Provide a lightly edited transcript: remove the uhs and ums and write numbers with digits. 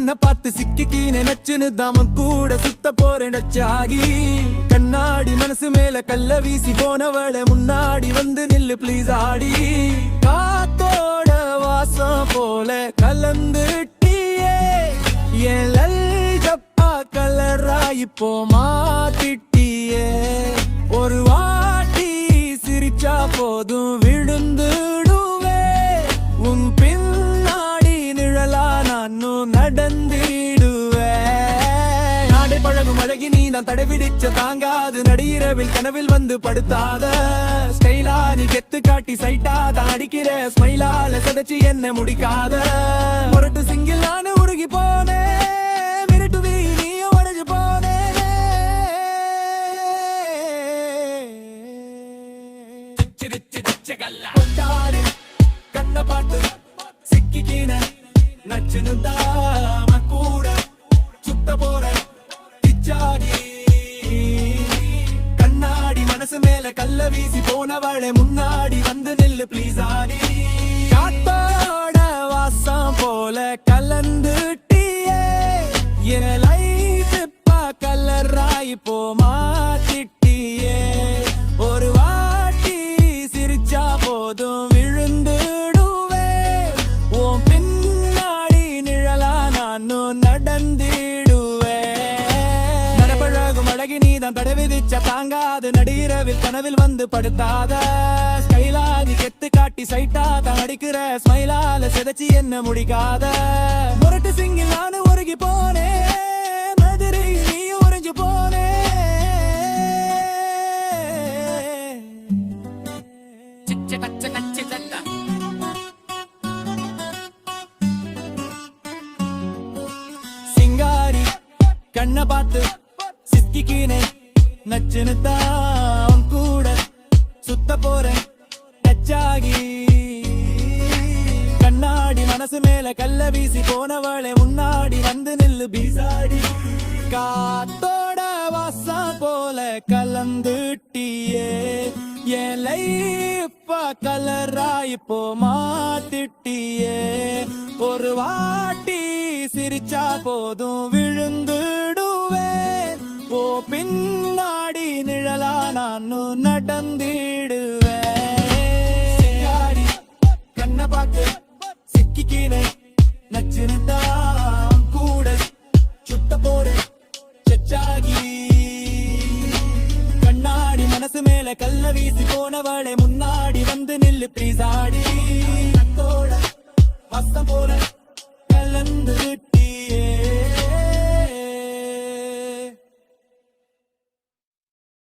கண்ண பார்த்து சிக்கிக்கி நினைச்சுன்னு தாமன் கூட சுத்த போறேன் டச்சாகி கண்ணாடி மனசு மேல கல்ல வீசி போனவளை முன்னாடி வந்து நில்லு ப்ளீஸ் ஆடி காத்தோட வாசம் போல கலந்துட்டியே என் லல்ஜப்பா கலரா இப்போ மாத்திட்டியே ஒரு வாட்டி சிரிச்சா போதும் விழுந்துடுவே உன் பின்னாடி நிழலா நானும் நடந்திடுவே நாடை பழகும் அழகி நீ நான் தடைவிடிச்ச தாங்காது நடிரவில் கனவில் வந்து படுத்தாத ஸ்டைலா நீ கெத்து காட்டி சைட்டா தான் அடிக்கிற ஸ்மைலால சதைச்சு என்ன முடிக்காத முரட்டு சிங்கிள் நானு உருகி போனேன் மிரட்டுவி நீயும் உடஞ்சு போனே கொண்டாடு கண்ண பாட்டு சிக்கிக்கின நச்சுன்னு தாம கூட சுத்த போற திச்சாடி கண்ணாடி மனசு மேல கல்ல வீசி போனவளை முன்னாடி வந்து நில்லு ப்ளீஸ் ஆடி காத்தோட வாசம் போல கலந்துட்டியே என் லைஃப் இப்ப கலரா இப்போ மாத்திட்டியே ஒரு வாட்டி சிரிச்சா போதும் விழுந்துடுவே உன் பின்னாடி நிழலா நானும் நடந்திடுவே நடப்பழகும் அழகி நீதான் தடை விதிச்ச தாங்காது நடிரவில் கனவில் வந்து படுத்தாத ஸ்டைலாகி கெத்து காட்டி சைட்டா தான் அடிக்கிற ஸ்மைலால சிதைச்சி என்ன முடிக்காத முரட்டு சிங்கிள் நானு உருகி போனேன் மதுரை நீ உறைஞ்சு போனே சிங்காரி கண்ண பார்த்து சிக்கிக்கினே நச்சுன்னு தான் கூட சுத்த போறேன் டச்சாகி கண்ணாடி மனசு மேல கல்ல வீசி போனவளை முன்னாடி வந்து நில்லு பீசாடி காத்தோட வாசம் போல கலந்துட்டியே என் லைஃப் கலரா இப்போ மாத்திட்டியே ஒரு வாட்டி சிரிச்சா போதும் விழுந்துடுவேன் ஓ பின்னாடி நிழலா நானும் நடந்திடுவேன் கண்ண பார்த்து சிக்கிக்கினே நச்சுன்னு தான் கூட சுத்த போறேன் செச்சாகி கண்ணாடி மனசு மேல கல்ல வீசி போனவளை முன்னாடி வந்து நில்லு ப்ளீஸ் ஆடி வசம் போற கலந்து